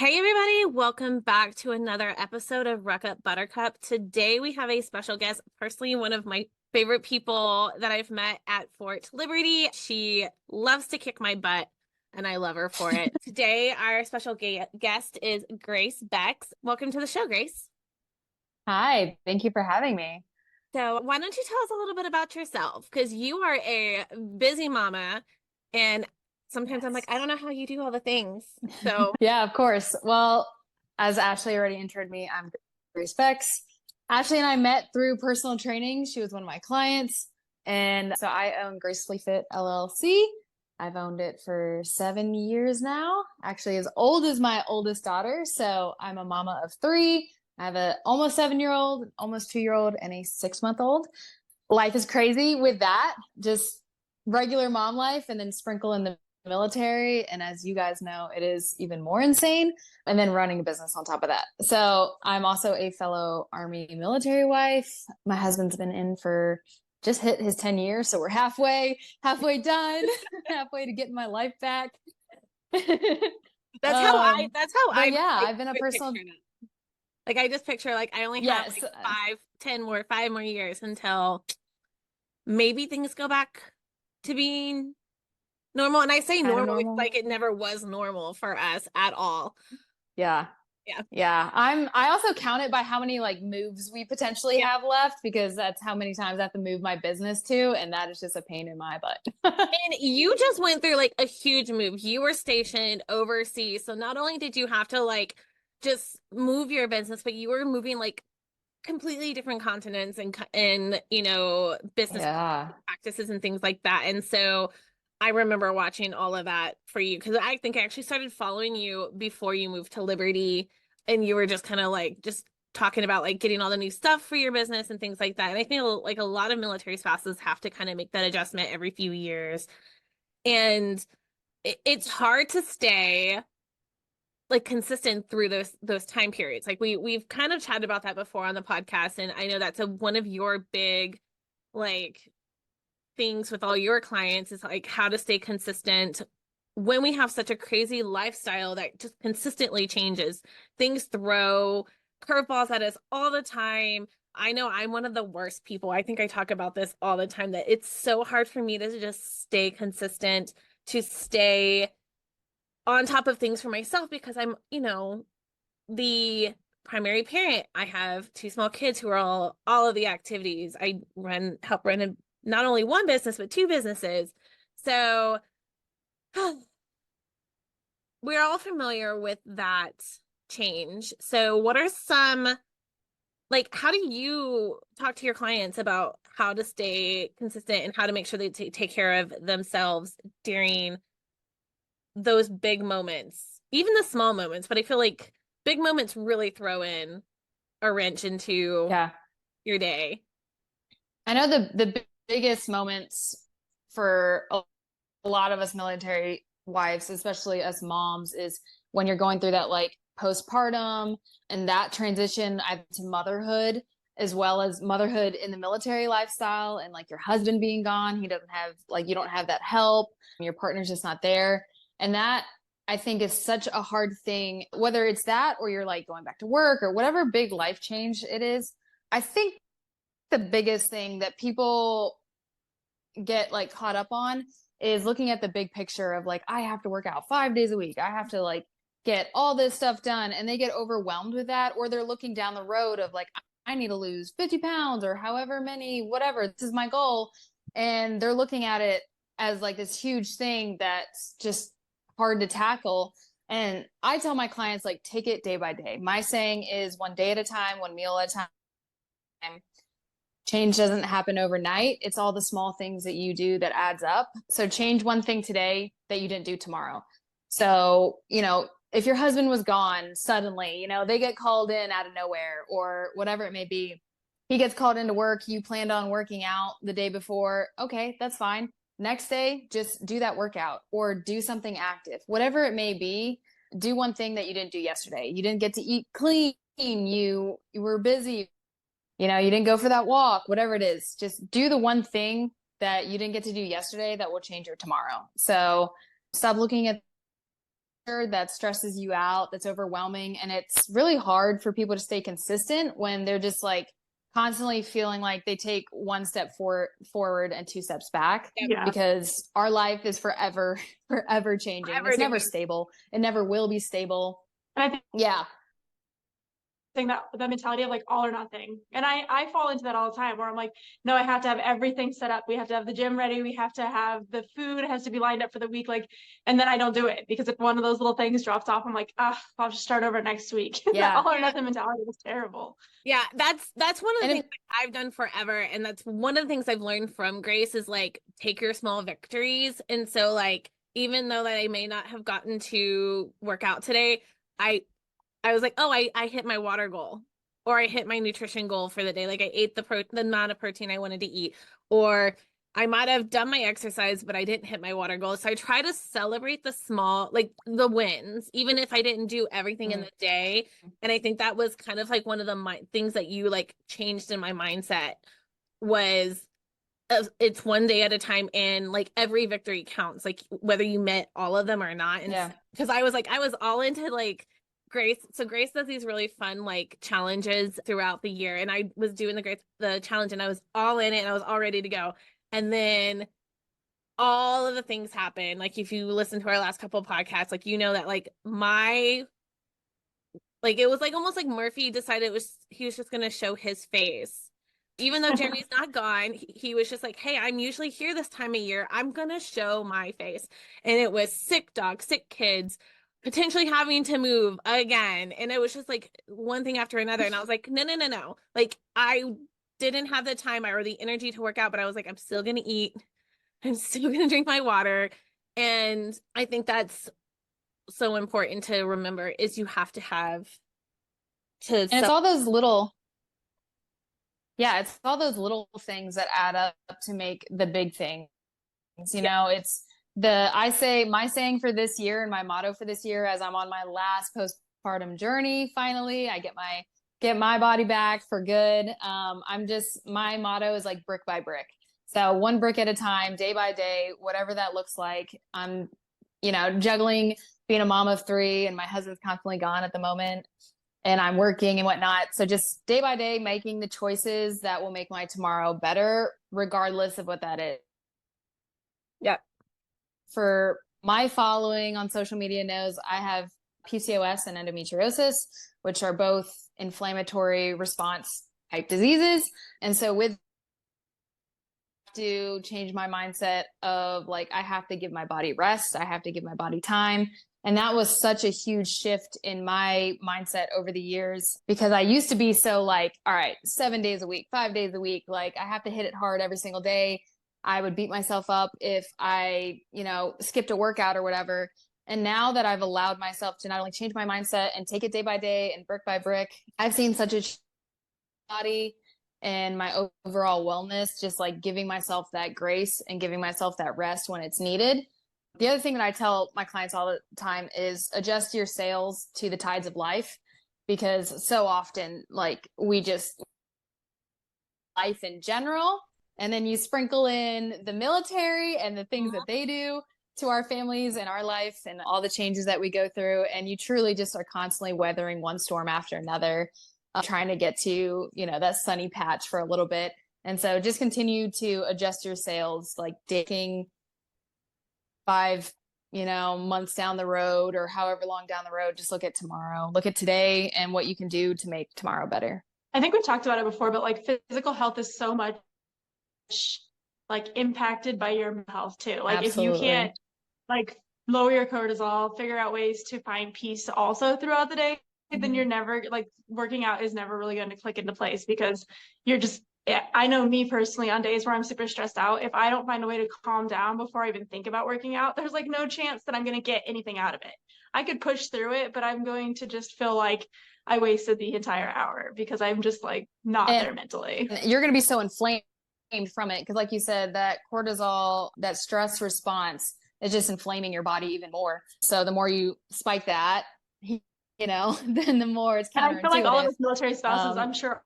Hey everybody, welcome back to another episode of Ruck Up Buttercup. Today we have a special guest, personally one of my favorite people that I've met at Fort Liberty. She loves to kick my butt and I love her for it. Today our special guest is Grace Bex. Welcome to the show, Grace. Hi, thank you for having me. So why don't you tell us a little bit about yourself? Because you are a busy mama and sometimes I'm like, Yes. I don't know how you do all the things. So Yeah, of course. Well, as Ashley already introed me, I'm Grace Bex. Ashley and I met through personal training. She was one of my clients. And so I own Gracefully Fit LLC. I've owned it for 7 years now, actually as old as my oldest daughter. So I'm a mama of three. I have a almost 7 year old, almost 2 year old, and a 6 month old. Life is crazy with that, just regular mom life, and then sprinkle in the military. And as you guys know, it is even more insane. And then running a business on top of that. So I'm also a fellow Army military wife. My husband's been in for just hit his 10 years. So we're halfway done, halfway to getting my life back. that's how But I yeah, like I've been a personal, picture it. Like I just picture like I only have yes, like 5 more years until maybe things go back to being normal. And I say kind of normal because normal. like it never was normal for us at all. Yeah. Yeah. Yeah, I also count it by how many like moves we potentially Yeah. have left because that's how many times I have to move my business to, and that is just a pain in my butt. And you just went through like a huge move. You were stationed overseas. So not only did you have to like just move your business, but you were moving like completely different continents and business Yeah. practices and things like that. And so I remember watching all of that for you because I think I actually started following you before you moved to Liberty and you were just kind of like just talking about like getting all the new stuff for your business and things like that. And I feel like a lot of military spouses have to kind of make that adjustment every few years. And it's hard to stay like consistent through those time periods. Like we've kind of chatted about that before on the podcast, and I know that's one of your big like things with all your clients is like how to stay consistent when we have such a crazy lifestyle that just consistently changes. Things throw curveballs at us all the time. I know I'm one of the worst people. I think I talk about this all the time that it's so hard for me to just stay consistent, to stay on top of things for myself because I'm, the primary parent. I have two small kids who are all of the activities. I help run not only one business but two businesses. So we're all familiar with that change. So what are some like how do you talk to your clients about how to stay consistent and how to make sure they take care of themselves during those big moments, even the small moments, but I feel like big moments really throw in a wrench into Yeah. your day. I know the biggest moments for a lot of us military wives, especially us moms, is when you're going through that like postpartum and that transition to motherhood, as well as motherhood in the military lifestyle, and like your husband being gone. He doesn't have like you don't have that help. Your partner's just not there. And that I think is such a hard thing, whether it's that or you're like going back to work or whatever big life change it is. I think the biggest thing that people get like caught up on is looking at the big picture of like, I have to work out 5 days a week. I have to like get all this stuff done. And they get overwhelmed with that. Or they're looking down the road of like, I need to lose 50 pounds or however many, whatever. This is my goal. And they're looking at it as like this huge thing that's just hard to tackle. And I tell my clients, like, take it day by day. My saying is one day at a time, one meal at a time. Change doesn't happen overnight. It's all the small things that you do that adds up. So change one thing today that you didn't do tomorrow. So, if your husband was gone suddenly, they get called in out of nowhere or whatever it may be. He gets called into work. You planned on working out the day before. Okay, that's fine. Next day, just do that workout or do something active. Whatever it may be, do one thing that you didn't do yesterday. You didn't get to eat clean. You were busy, you didn't go for that walk, whatever it is, just do the one thing that you didn't get to do yesterday that will change your tomorrow. So stop looking at that stresses you out, that's overwhelming. And it's really hard for people to stay consistent when they're just like constantly feeling like they take one step forward and two steps back. Yeah. Because our life is forever changing. Forever It's never different. stable. It never will be stable. And I think Yeah. that mentality of like all or nothing. And I fall into that all the time where I'm like, no, I have to have everything set up. We have to have the gym ready. We have to have the food has to be lined up for the week. Like, and then I don't do it because if one of those little things drops off, I'm like, I'll just start over next week. Yeah. All or nothing mentality is terrible. Yeah, that's one of the things I've done forever. And that's one of the things I've learned from Grace is like take your small victories. And so like even though that I may not have gotten to work out today, I was like, oh, I hit my water goal, or I hit my nutrition goal for the day. Like I ate the amount of protein I wanted to eat, or I might have done my exercise, but I didn't hit my water goal. So I try to celebrate the small, like the wins, even if I didn't do everything in the day. And I think that was kind of like one of the things that you like changed in my mindset was it's one day at a time, and like every victory counts, like whether you met all of them or not. And because I was all into like Grace. So Grace does these really fun like challenges throughout the year. And I was doing the challenge and I was all in it and I was all ready to go. And then all of the things happen. Like if you listen to our last couple of podcasts, like you know that like it was like almost like Murphy decided he was just gonna show his face. Even though Jeremy's not gone, he was just like, hey, I'm usually here this time of year. I'm gonna show my face. And it was sick dogs, sick kids, potentially having to move again. And it was just like one thing after another. And I was like, no. Like I didn't have the time or the energy to work out, but I was like, I'm still going to eat. I'm still going to drink my water. And I think that's so important to remember is you have to have to. And it's all those little, it's all those little things that add up to make the big things. You know, it's my saying for this year and my motto for this year, as I'm on my last postpartum journey, finally, I get my body back for good. My motto is like brick by brick. So one brick at a time, day by day, whatever that looks like. I'm, juggling being a mom of 3 and my husband's constantly gone at the moment and I'm working and whatnot. So just day by day, making the choices that will make my tomorrow better, regardless of what that is. Yep. For my following on social media knows I have PCOS and endometriosis, which are both inflammatory response type diseases. And so to change my mindset of like, I have to give my body rest. I have to give my body time. And that was such a huge shift in my mindset over the years, because I used to be so like, all right, 7 days a week, 5 days a week, like I have to hit it hard every single day. I would beat myself up if I, skipped a workout or whatever. And now that I've allowed myself to not only change my mindset and take it day by day and brick by brick, I've seen such a body and my overall wellness, just like giving myself that grace and giving myself that rest when it's needed. The other thing that I tell my clients all the time is adjust your sails to the tides of life, because so often like we just life in general. And then you sprinkle in the military and the things that they do to our families and our life and all the changes that we go through. And you truly just are constantly weathering one storm after another, trying to get to, that sunny patch for a little bit. And so just continue to adjust your sails, like taking 5, months down the road or however long down the road, just look at tomorrow, look at today and what you can do to make tomorrow better. I think we've talked about it before, but like physical health is so much like impacted by your mental health too. Like Absolutely. If you can't like lower your cortisol, figure out ways to find peace also throughout the day, then you're never like working out is never really going to click into place, because you're just, I know me personally, on days where I'm super stressed out, if I don't find a way to calm down before I even think about working out, there's like no chance that I'm going to get anything out of it. I could push through it, but I'm going to just feel like I wasted the entire hour because I'm just like not there mentally. You're going to be so inflamed from it, because like you said, that cortisol, that stress response is just inflaming your body even more. So the more you spike that, then the more it's counterintuitive. And I feel like all of us military spouses, I'm sure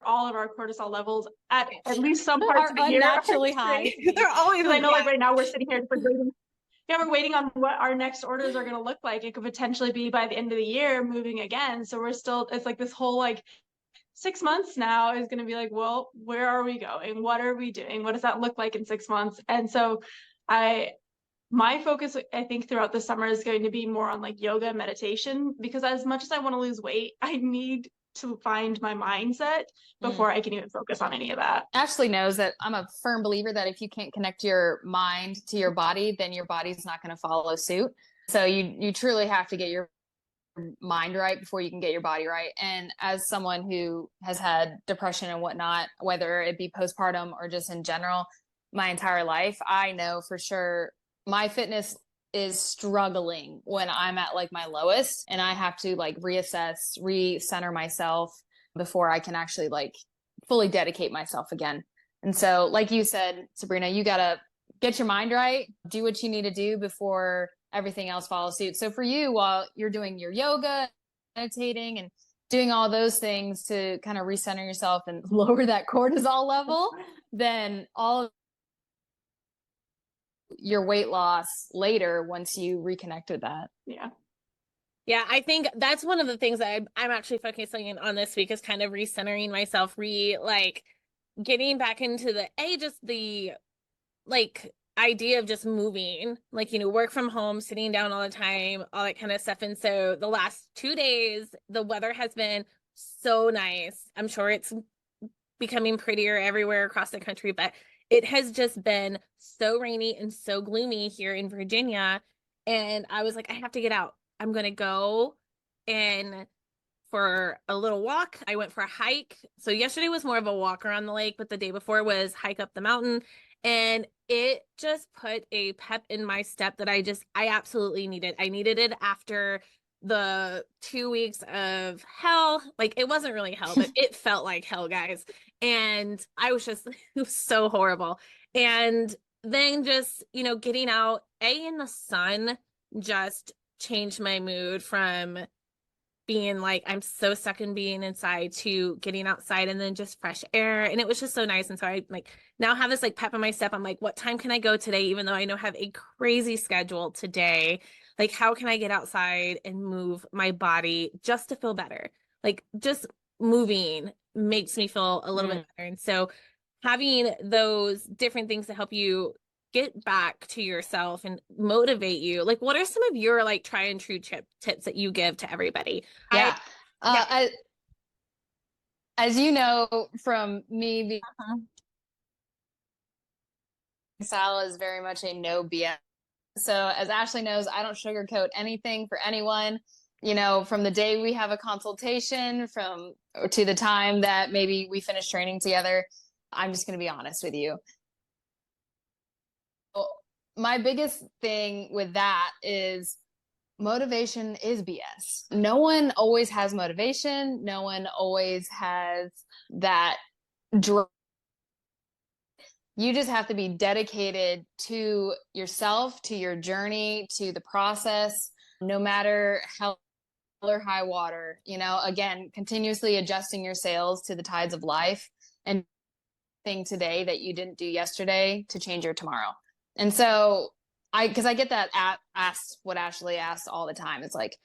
all of our cortisol levels at least some parts of the year unnaturally high. They're always I know like right now we're sitting here yeah, we're waiting on what our next orders are going to look like. It could potentially be by the end of the year moving again. So we're still, it's like this whole like 6 months now is going to be like, well, where are we going? What are we doing? What does that look like in 6 months? And so my focus, I think, throughout the summer is going to be more on like yoga and meditation, because as much as I want to lose weight, I need to find my mindset before I can even focus on any of that. Ashley knows that I'm a firm believer that if you can't connect your mind to your body, then your body's not going to follow suit. So you truly have to get your mind right before you can get your body right. And as someone who has had depression and whatnot, whether it be postpartum or just in general, my entire life, I know for sure my fitness is struggling when I'm at like my lowest, and I have to like reassess, recenter myself before I can actually like fully dedicate myself again. And so, like you said, Sabrina, you got to get your mind right, do what you need to do before everything else follows suit. So for you, while you're doing your yoga, meditating, and doing all those things to kind of recenter yourself and lower that cortisol level, then all of your weight loss later once you reconnect with that. Yeah. Yeah, I think that's one of the things that I'm actually focusing on this week is kind of recentering myself, like getting back into just the like idea of just moving, like, work from home, sitting down all the time, all that kind of stuff. And so the last 2 days, the weather has been so nice. I'm sure it's becoming prettier everywhere across the country, but it has just been so rainy and so gloomy here in Virginia. And I was like, I have to get out. I'm going to go and for a little walk. I went for a hike. So yesterday was more of a walk around the lake, but the day before was hike up the mountain. And it just put a pep in my step that I absolutely needed. I needed it after the 2 weeks of hell. Like, it wasn't really hell, but it felt like hell, guys. And I was just, it was so horrible. And then just, getting out, in the sun just changed my mood from being like, I'm so stuck in being inside to getting outside and then just fresh air. And it was just so nice. And so I like now have this like pep in my step. I'm like, what time can I go today? Even though I know I have a crazy schedule today, like how can I get outside and move my body just to feel better? Like just moving makes me feel a little bit better. And so having those different things to help you get back to yourself and motivate you, like what are some of your like try and true tips that you give to everybody? Yeah. As you know from me, style is very much a no BS. So as Ashley knows, I don't sugarcoat anything for anyone. From the day we have a consultation to the time that maybe we finish training together, I'm just going to be honest with you. My biggest thing with that is motivation is BS. No one always has motivation. No one always has that drive. You just have to be dedicated to yourself, to your journey, to the process, no matter how or high water, again, continuously adjusting your sails to the tides of life and thing today that you didn't do yesterday to change your tomorrow. And so because I get that asked what Ashley asks all the time. It's like,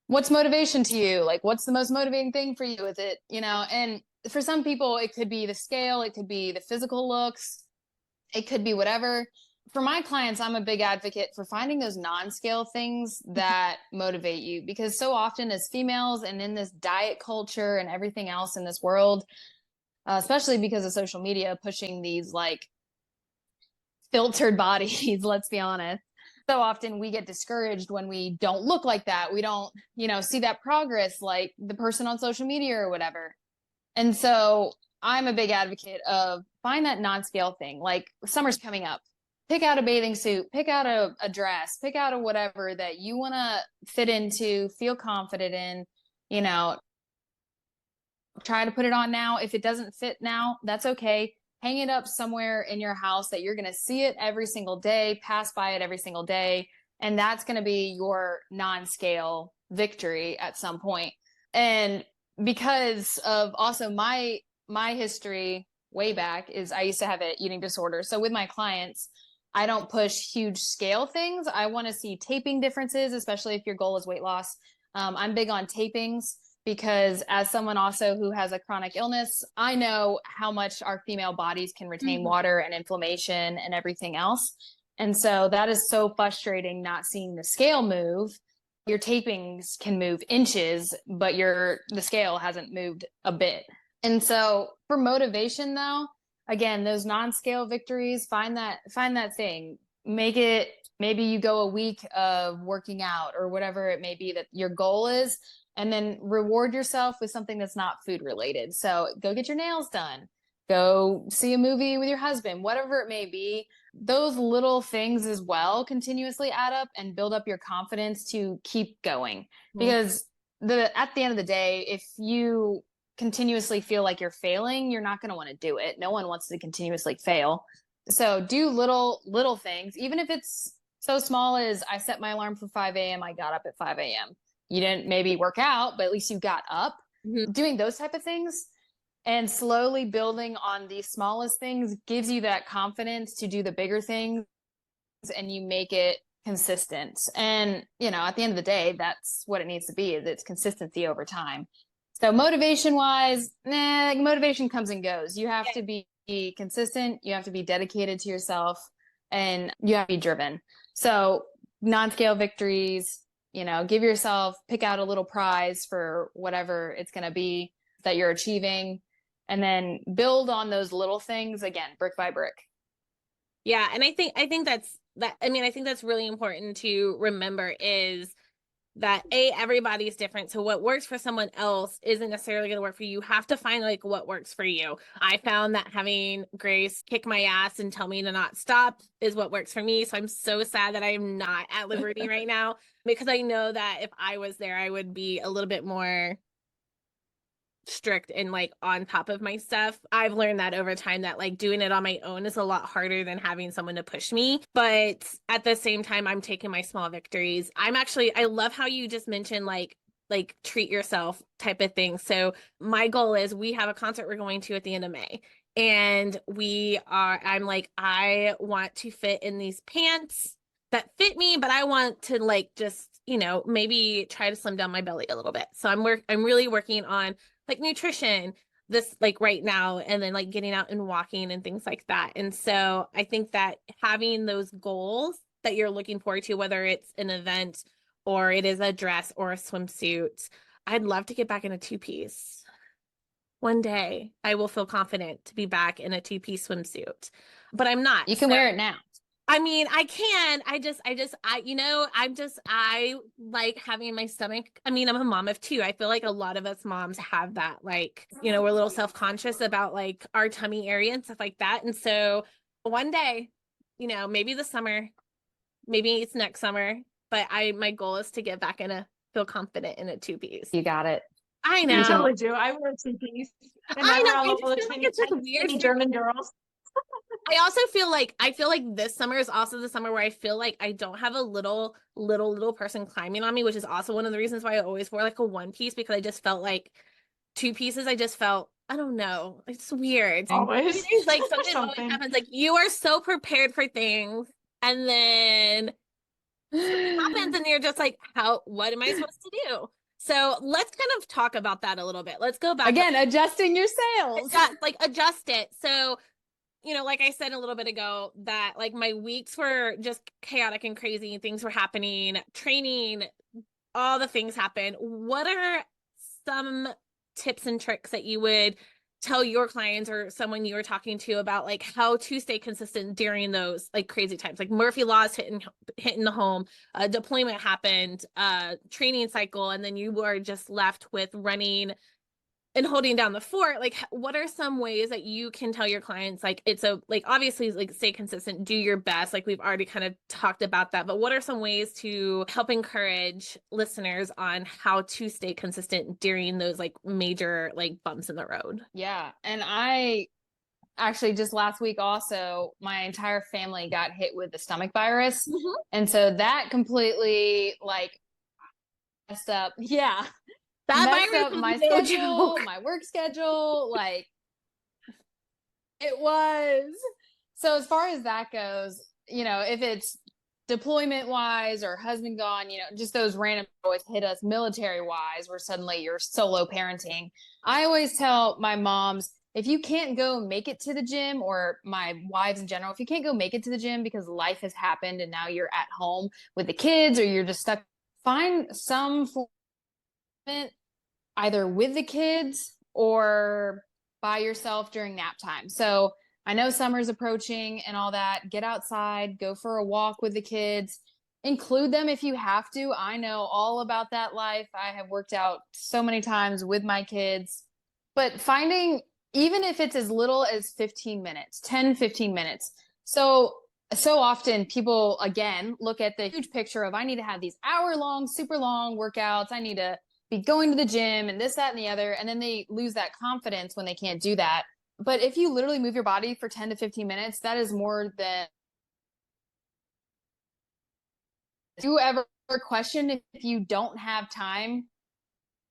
what's motivation to you? Like, what's the most motivating thing for you with it? And for some people, it could be the scale, it could be the physical looks, it could be whatever. For my clients, I'm a big advocate for finding those non-scale things that motivate you, because so often as females and in this diet culture and everything else in this world, especially because of social media pushing these like filtered bodies, let's be honest. So often we get discouraged when we don't look like that. We don't, see that progress like the person on social media or whatever. And so I'm a big advocate of find that non-scale thing. Like summer's coming up. Pick out a bathing suit, pick out a dress, pick out a whatever that you want to fit into, feel confident in, try to put it on now. If it doesn't fit now, that's okay. Hang it up somewhere in your house that you're going to see it every single day, pass by it every single day. And that's going to be your non-scale victory at some point. And because of also my history way back is I used to have an eating disorder. So with my clients, I don't push huge scale things. I want to see taping differences, especially if your goal is weight loss. I'm big on tapings because as someone also who has a chronic illness, I know how much our female bodies can retain water and inflammation and everything else. And so that is so frustrating not seeing the scale move. Your tapings can move inches, but the scale hasn't moved a bit. And so for motivation though, again, those non-scale victories, find that thing. Make it, maybe you go a week of working out or whatever it may be that your goal is, and then reward yourself with something that's not food related. So go get your nails done, go see a movie with your husband, whatever it may be. Those little things as well continuously add up and build up your confidence to keep going. Because at the end of the day, if you continuously feel like you're failing, you're not going to want to do it. No one wants to continuously fail. So do little things, even if it's so small as I set my alarm for 5 a.m. I got up at 5 a.m. You didn't maybe work out, but at least you got up. Doing those type of things and slowly building on the smallest things gives you that confidence to do the bigger things, and you make it consistent. And, at the end of the day, that's what it needs to be, is it's consistency over time. So motivation wise, motivation comes and goes. You have to be consistent. You have to be dedicated to yourself, and you have to be driven. So non-scale victories, give yourself, pick out a little prize for whatever it's going to be that you're achieving, and then build on those little things again, brick by brick. Yeah. And I think that's really important to remember, is that everybody's different. So what works for someone else isn't necessarily going to work for you. You have to find like what works for you. I found that having Grace kick my ass and tell me to not stop is what works for me. So I'm so sad that I'm not at Liberty right now, because I know that if I was there, I would be a little bit more strict and like on top of my stuff. I've learned that over time, that like doing it on my own is a lot harder than having someone to push me. But at the same time, I'm taking my small victories. I love how you just mentioned like treat yourself type of thing. So my goal is, we have a concert we're going to at the end of May, and I'm like, I want to fit in these pants that fit me, but I want to like just, maybe try to slim down my belly a little bit. So I'm really working on like nutrition this like right now, and then like getting out and walking and things like that. And so I think that having those goals that you're looking forward to, whether it's an event or it is a dress or a swimsuit, I'd love to get back in a two-piece. One day I will feel confident to be back in a two-piece swimsuit, but I'm not. You can wear it now. I mean, I can. I like having my stomach. I mean, I'm a mom of two. I feel like a lot of us moms have that, like, we're a little self-conscious about like our tummy area and stuff like that. And so one day, maybe this summer, maybe it's next summer, but my goal is to get back feel confident in a two-piece. You got it. I know. I totally do. I wear a two-piece. I know. I just feel like it's just weird. German girls. I also feel like this summer is also the summer where I feel like I don't have a little person climbing on me, which is also one of the reasons why I always wore like a one piece, because I just felt like two pieces. I just felt, I don't know. It's weird. Always. It's like something always happens. Like you are so prepared for things, and then something happens and you're just like, what am I supposed to do? So let's kind of talk about that a little bit. Let's go back. Again, adjusting your sails. Adjust it. So like I said a little bit ago, that like my weeks were just chaotic and crazy. Things were happening, training, all the things happen. What are some tips and tricks that you would tell your clients or someone you were talking to about like how to stay consistent during those like crazy times? Like Murphy Law's hitting the home, deployment happened, training cycle, and then you were just left with running and holding down the fort. Like, what are some ways that you can tell your clients, like, obviously like stay consistent, do your best. Like we've already kind of talked about that, but what are some ways to help encourage listeners on how to stay consistent during those like major like bumps in the road? Yeah. And I actually just last week also, my entire family got hit with the stomach virus. And so that completely like messed up. Yeah. That messed virus up my schedule, my work schedule, like it was. So as far as that goes, you know, if it's deployment wise or husband gone, you know, just those random always hit us military wise where suddenly you're solo parenting. I always tell my moms, if you can't go make it to the gym, or my wives in general, if you can't go make it to the gym because life has happened and now you're at home with the kids or you're just stuck, find some form of it, either with the kids or by yourself during nap time. So I know summer's approaching and all that. Get outside, go for a walk with the kids, include them if you have to. I know all about that life. I have worked out so many times with my kids, but finding, even if it's as little as 15 minutes, 10, 15 minutes. So often people, again, look at the huge picture of, I need to have these hour-long, super long workouts. I need to be going to the gym and this, that, and the other. And then they lose that confidence when they can't do that. But if you literally move your body for 10 to 15 minutes, that is more than. Do you ever question if you don't have time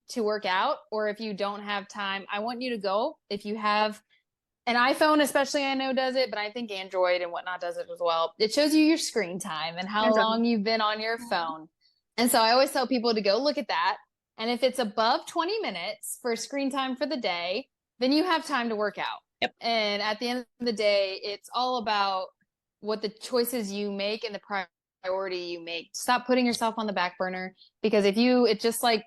to work out, or if you don't have time? I want you to go. If you have an iPhone, especially, I know does it, but I think Android and whatnot does it as well. It shows you your screen time and how long you've been on your phone. And so I always tell people to go look at that. And if it's above 20 minutes for screen time for the day, then you have time to work out. Yep. And at the end of the day, it's all about what the choices you make and the priority you make. Stop putting yourself on the back burner, because it's just like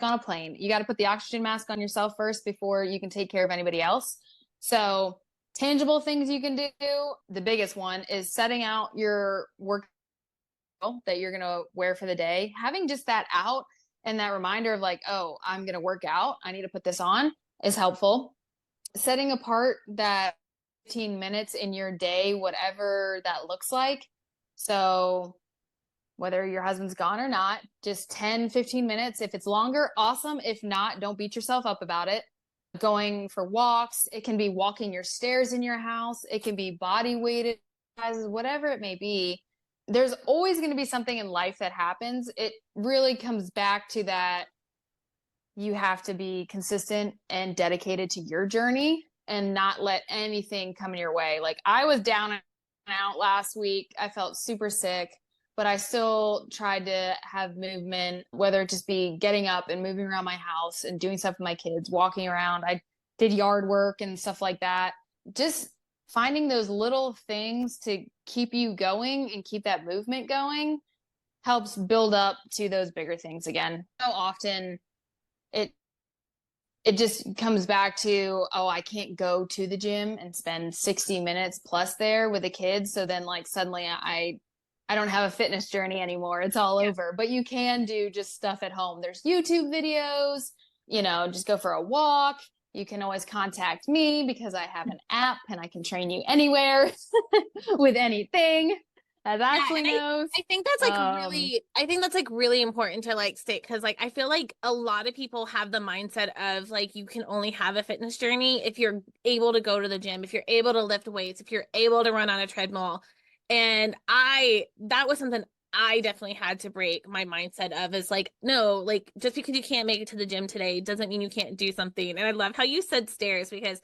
on a plane, you got to put the oxygen mask on yourself first before you can take care of anybody else. So tangible things you can do. The biggest one is setting out your work that you're going to wear for the day. Having just that out and that reminder of like, oh, I'm going to work out, I need to put this on, is helpful. Setting apart that 15 minutes in your day, whatever that looks like. So whether your husband's gone or not, just 10, 15 minutes. If it's longer, awesome. If not, don't beat yourself up about it. Going for walks. It can be walking your stairs in your house. It can be body weighted exercises, whatever it may be. There's always going to be something in life that happens. It really comes back to that you have to be consistent and dedicated to your journey and not let anything come in your way. Like, I was down and out last week. I felt super sick, but I still tried to have movement, whether it just be getting up and moving around my house and doing stuff with my kids, walking around. I did yard work and stuff like that. Just finding those little things to keep you going and keep that movement going helps build up to those bigger things again. So often it just comes back to, oh, I can't go to the gym and spend 60 minutes plus there with the kids. So then like suddenly I don't have a fitness journey anymore. It's all over. But you can do just stuff at home. There's YouTube videos, just go for a walk. You can always contact me because I have an app and I can train you anywhere with anything, as Ashley knows. I think that's really important to like state, because like I feel like a lot of people have the mindset of like you can only have a fitness journey if you're able to go to the gym, if you're able to lift weights, if you're able to run on a treadmill. And that was something I definitely had to break my mindset of, is like, no, like just because you can't make it to the gym today doesn't mean you can't do something. And I love how you said stairs, because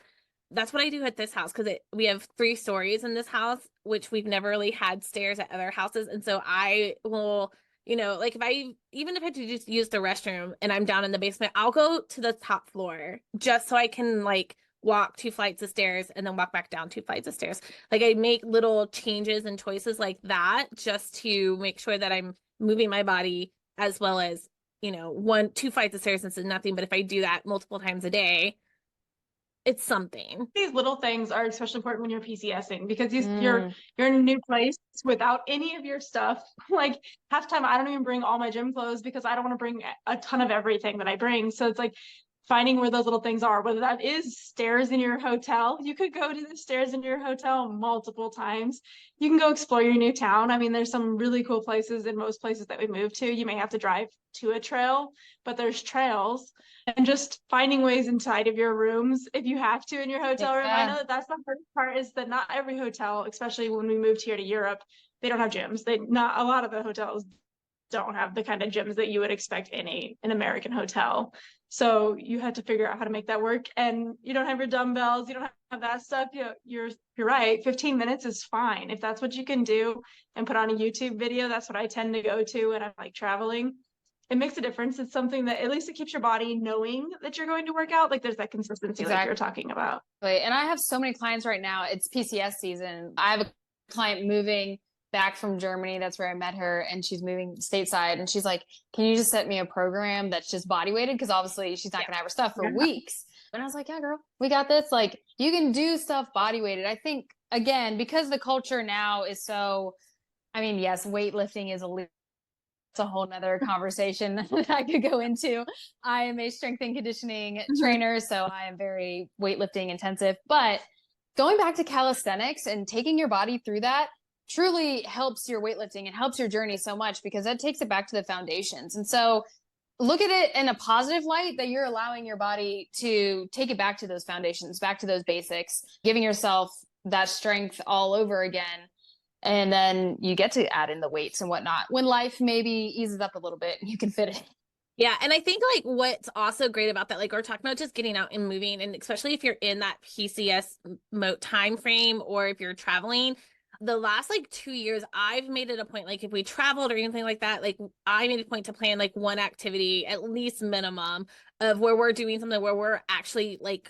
that's what I do at this house, because we have 3 stories in this house, which we've never really had stairs at other houses. And so I will, like even if I have to just use the restroom and I'm down in the basement, I'll go to the top floor just so I can like walk 2 flights of stairs and then walk back down 2 flights of stairs. Like I make little changes and choices like that just to make sure that I'm moving my body, as well as, 2 flights of stairs. This is nothing, but if I do that multiple times a day, it's something. These little things are especially important when you're PCSing, because you're in a new place without any of your stuff. Like half the time I don't even bring all my gym clothes because I don't want to bring a ton of everything that I bring. So it's like finding where those little things are, whether that is stairs in your hotel. You could go to the stairs in your hotel multiple times. You can go explore your new town. I mean, there's some really cool places in most places that we move to. You may have to drive to a trail, but there's trails. And just finding ways inside of your rooms if you have to in your hotel room. I know that that's the hardest part, is that not every hotel, especially when we moved here to Europe, they don't have gyms. Not a lot of the hotels don't have the kind of gyms that you would expect in an American hotel. So you had to figure out how to make that work. And you don't have your dumbbells, you don't have that stuff. You're right. 15 minutes is fine. If that's what you can do and put on a YouTube video, that's what I tend to go to when I'm like traveling. It makes a difference. It's something that at least it keeps your body knowing that you're going to work out. Like there's that consistency like you're talking about. And I have so many clients right now. It's PCS season. I have a client moving back from Germany. That's where I met her, and she's moving stateside. And she's like, "Can you just set me a program that's just body weighted? Because obviously she's not gonna have her stuff for weeks." And I was like, "Yeah, girl, we got this. Like, you can do stuff body weighted." I think again, because the culture now is so, I mean, yes, weightlifting is it's a whole nother conversation that I could go into. I am a strength and conditioning trainer, so I am very weightlifting intensive. But going back to calisthenics and taking your body through that truly helps your weightlifting and helps your journey so much, because that takes it back to the foundations. And so look at it in a positive light, that you're allowing your body to take it back to those foundations, back to those basics, giving yourself that strength all over again. And then you get to add in the weights and whatnot when life maybe eases up a little bit and you can fit it. Yeah. And I think like what's also great about that, like we're talking about just getting out and moving, and especially if you're in that PCS time frame, or if you're traveling, the last like 2 years, I've made it a point, like if we traveled or anything like that, like I made a point to plan like one activity, at least minimum, of where we're doing something where we're actually like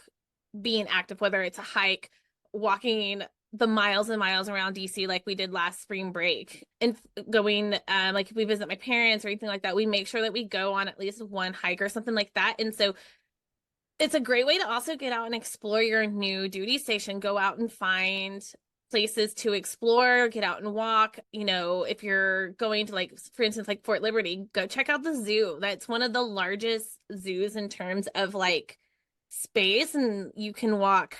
being active, whether it's a hike, walking the miles and miles around DC like we did last spring break, and going like if we visit my parents or anything like that, we make sure that we go on at least one hike or something like that. And so it's a great way to also get out and explore your new duty station, go out and find places to explore, get out and walk. You know, if you're going to, like, for instance, like Fort Liberty, go check out the zoo. That's one of the largest zoos in terms of like space, and you can walk,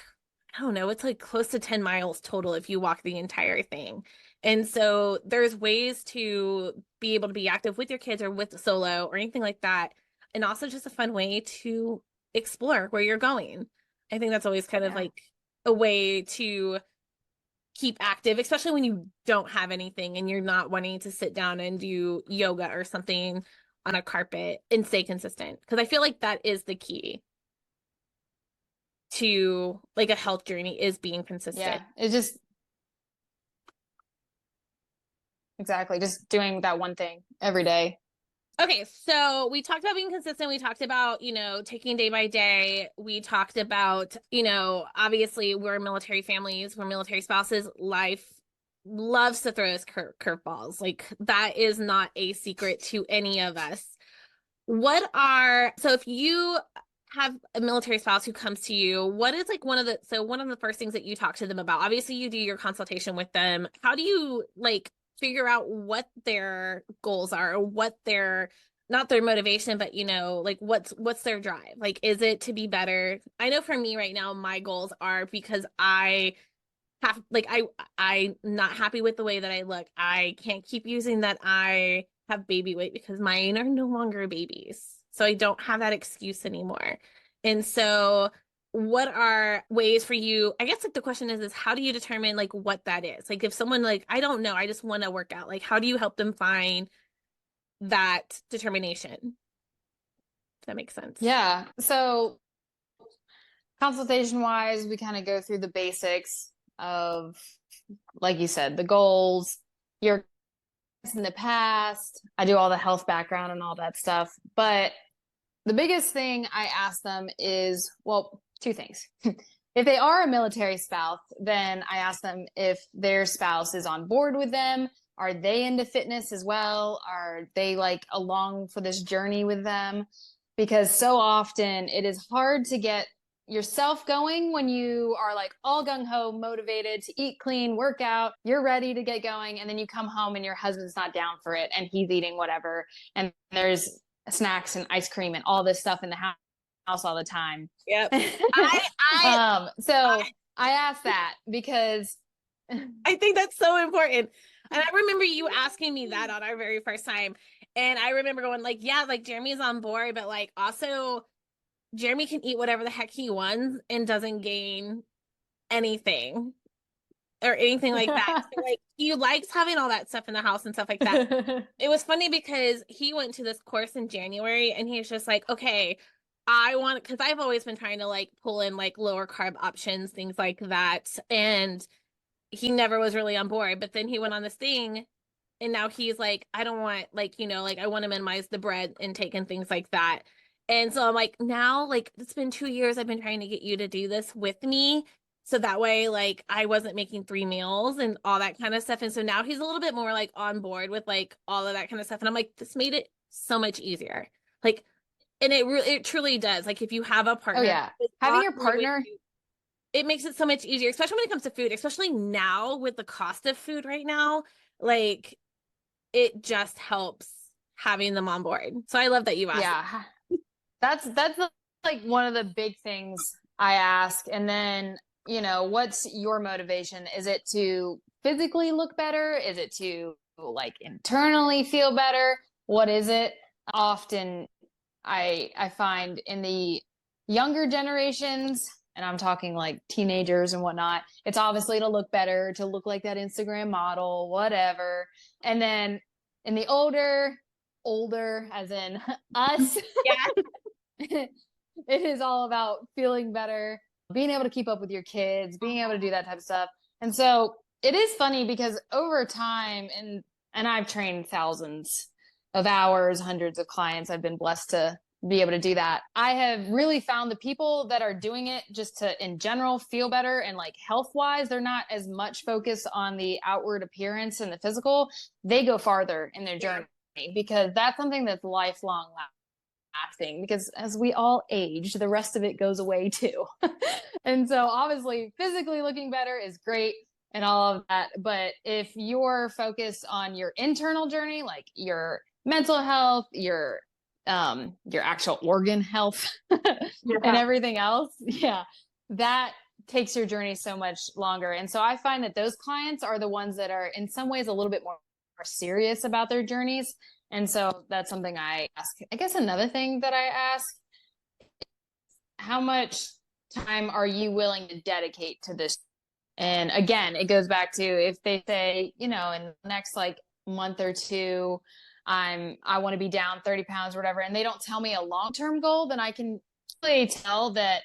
I don't know, it's like close to 10 miles total if you walk the entire thing. And so there's ways to be able to be active with your kids or with solo or anything like that. And also just a fun way to explore where you're going. I think that's always kind of like a way to keep active, especially when you don't have anything and you're not wanting to sit down and do yoga or something on a carpet, and stay consistent. Because I feel like that is the key to like a health journey, is being consistent. Yeah, it's just exactly just doing that one thing every day. Okay, so we talked about being consistent. We talked about, you know, taking day by day. We talked about, you know, obviously we're military families, we're military spouses. Life loves to throw us curveballs. Like that is not a secret to any of us. So if you have a military spouse who comes to you, what is like one of the first things that you talk to them about? Obviously you do your consultation with them. How do you like figure out what their goals are, or what not their motivation, but you know, like what's their drive? Like, is it to be better? I know for me right now, my goals are because I have like, I'm not happy with the way that I look. I can't keep using that I have baby weight, because mine are no longer babies. So I don't have that excuse anymore. And so what are ways for you? I guess like the question is how do you determine like what that is? Like if someone like, I don't know, I just want to work out, like how do you help them find that determination? If that makes sense. Yeah. So consultation wise, we kind of go through the basics of, like you said, the goals, your in the past. I do all the health background and all that stuff. But the biggest thing I ask them is, well, two things. If they are a military spouse, then I ask them if their spouse is on board with them. Are they into fitness as well? Are they like along for this journey with them? Because so often it is hard to get yourself going when you are like all gung-ho, motivated to eat clean, work out, you're ready to get going, and then you come home and your husband's not down for it and he's eating whatever, and there's snacks and ice cream and all this stuff in the house all the time. Yep. So I asked that because I think that's so important. And I remember you asking me that on our very first time. And I remember going like, yeah, like Jeremy's on board, but like also Jeremy can eat whatever the heck he wants and doesn't gain anything. or anything like that. So like he likes having all that stuff in the house and stuff like that. It was funny because he went to this course in January and he's just like, okay, I want, because I've always been trying to like pull in like lower carb options, things like that. And he never was really on board. But then he went on this thing and now he's like, I don't want like, like I want to minimize the bread intake and things like that. And so I'm like, now like it's been 2 years I've been trying to get you to do this with me. So that way, like I wasn't making 3 meals and all that kind of stuff. And so now he's a little bit more like on board with like all of that kind of stuff. And I'm like, this made it so much easier. Like, and it truly does. Like if you have a partner, Oh yeah. Having your partner, it makes it so much easier, especially when it comes to food, especially now with the cost of food right now. Like it just helps having them on board. So I love that you asked. Yeah. That's like one of the big things I ask. And then, what's your motivation? Is it to physically look better? Is it to like internally feel better? What is it? Often I find in the younger generations, and I'm talking like teenagers and whatnot, it's obviously to look better, to look like that Instagram model, whatever. And then in the older as in us, Yeah. it is all about feeling better, being able to keep up with your kids, being able to do that type of stuff. And so it is funny because over time, and I've trained thousands of hours, hundreds of clients, I've been blessed to be able to do that. I have really found the people that are doing it just to, in general, feel better and like health wise, they're not as much focused on the outward appearance and the physical. They go farther in their journey because that's something that's lifelong lasting, because as we all age, the rest of it goes away too. And so obviously physically looking better is great and all of that. But if you're focused on your internal journey, like your mental health, your actual organ health and everything else, that takes your journey so much longer. And so I find that those clients are the ones that are in some ways a little bit more serious about their journeys. And so that's something I ask. I guess another thing that I ask, how much time are you willing to dedicate to this? And again, it goes back to if they say, in the next like month or two, I want to be down 30 pounds or whatever, and they don't tell me a long-term goal, then I can really tell that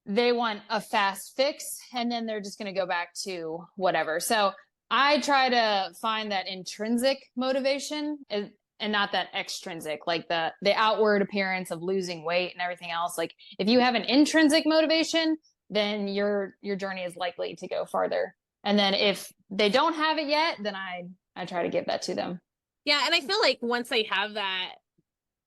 they want a fast fix and then they're just going to go back to whatever. So I try to find that intrinsic motivation and not that extrinsic, like the outward appearance of losing weight and everything else. Like if you have an intrinsic motivation, then your journey is likely to go farther. And then if they don't have it yet, then I try to give that to them. Yeah. And I feel like once they have that,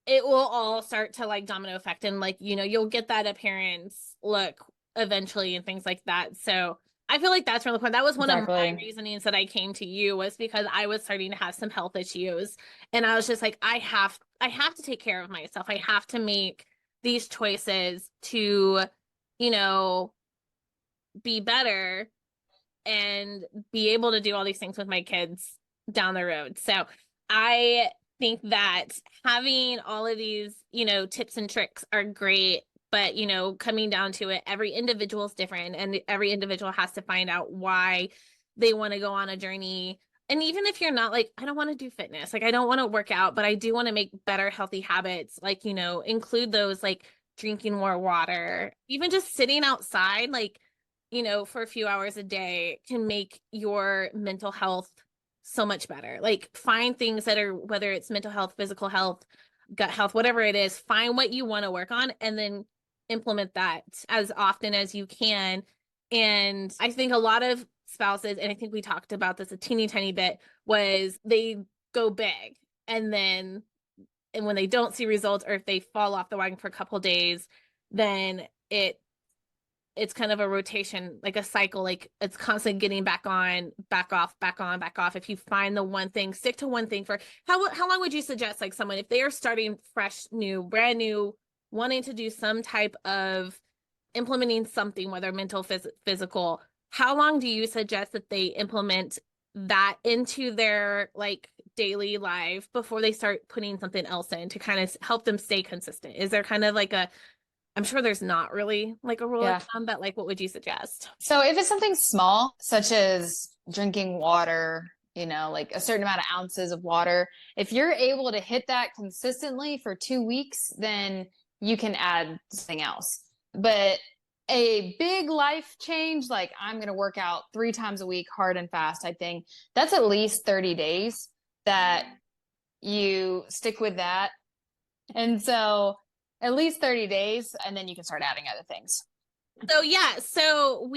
it will all start to like domino effect and like, you'll get that appearance look eventually and things like that. So I feel like that's really the point. That was one of my reasonings that I came to you, was because I was starting to have some health issues. And I was just like, I have to take care of myself. I have to make these choices to, be better and be able to do all these things with my kids down the road. So I think that having all of these, tips and tricks are great. But, coming down to it, every individual is different and every individual has to find out why they want to go on a journey. And even if you're not like, I don't want to do fitness, like I don't want to work out, but I do want to make better healthy habits, like, include those like drinking more water, even just sitting outside, like, for a few hours a day can make your mental health so much better. Like find things that are, whether it's mental health, physical health, gut health, whatever it is, find what you want to work on and then implement that as often as you can. And I think a lot of spouses, and I think we talked about this a teeny tiny bit, was they go big and when they don't see results, or if they fall off the wagon for a couple of days, then it's kind of a rotation, like a cycle, like it's constantly getting back on, back off, back on, back off. If you find the one thing, stick to one thing for how long would you suggest, like someone, if they are starting fresh, new, brand new, wanting to do some type of implementing something, whether mental, physical, how long do you suggest that they implement that into their like daily life before they start putting something else in to kind of help them stay consistent? Is there kind of like a I'm sure there's not really like a rule Yeah. of thumb, but like, what would you suggest? So if it's something small, such as drinking water, like a certain amount of ounces of water, if you're able to hit that consistently for 2 weeks, then you can add something else. But a big life change, like I'm going to work out 3 times a week, hard and fast type thing, that's at least 30 days that you stick with that. And so at least 30 days, and then you can start adding other things. So yeah, so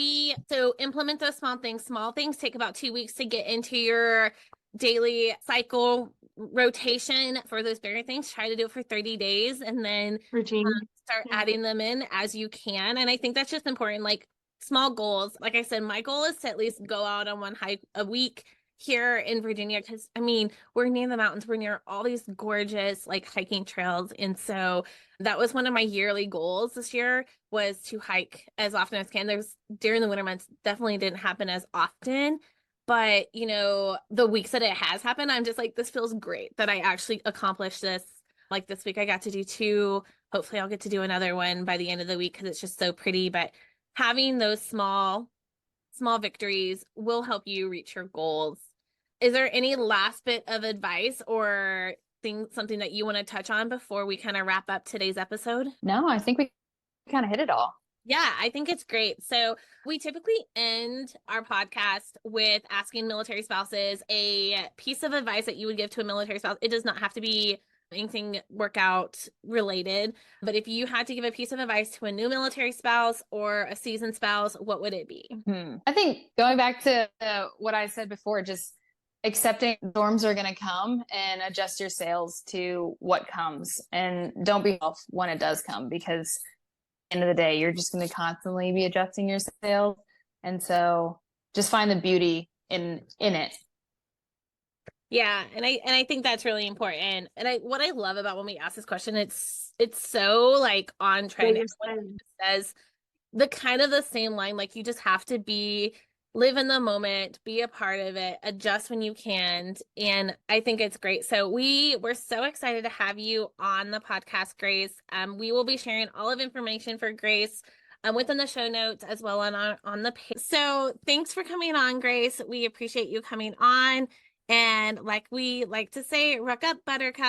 implement those small things. Small things take about 2 weeks to get into your daily cycle rotation. For those bigger things, try to do it for 30 days and then Routine. start Yeah. adding them in as you can. And I think that's just important. Like small goals. Like I said, my goal is to at least go out on one hike a week here in Virginia, because I mean, we're near the mountains, we're near all these gorgeous like hiking trails. And so that was one of my yearly goals this year, was to hike as often as can. There's during the winter months definitely didn't happen as often, but the weeks that it has happened, I'm just like, this feels great that I actually accomplished this. Like this week I got to do 2. Hopefully I'll get to do another one by the end of the week because it's just so pretty. But having those small victories will help you reach your goals. Is there any last bit of advice or something that you want to touch on before we kind of wrap up today's episode? No, I think we kind of hit it all. Yeah, I think it's great. So we typically end our podcast with asking military spouses a piece of advice that you would give to a military spouse. It does not have to be anything workout related, but if you had to give a piece of advice to a new military spouse or a seasoned spouse, what would it be? I think going back to what I said before, just accepting storms are going to come and adjust your sails to what comes, and don't be off when it does come, because at the end of the day, you're just going to constantly be adjusting your sails. And so just find the beauty in it. Yeah, and I think that's really important. And what I love about when we ask this question, it's so like on trend. Everyone says the kind of the same line, like you just have to live in the moment, be a part of it, adjust when you can. And I think it's great. So we're so excited to have you on the podcast, Grace. We will be sharing all of information for Grace within the show notes as well on the page. So thanks for coming on, Grace. We appreciate you coming on. And like we like to say, ruck up, buttercup.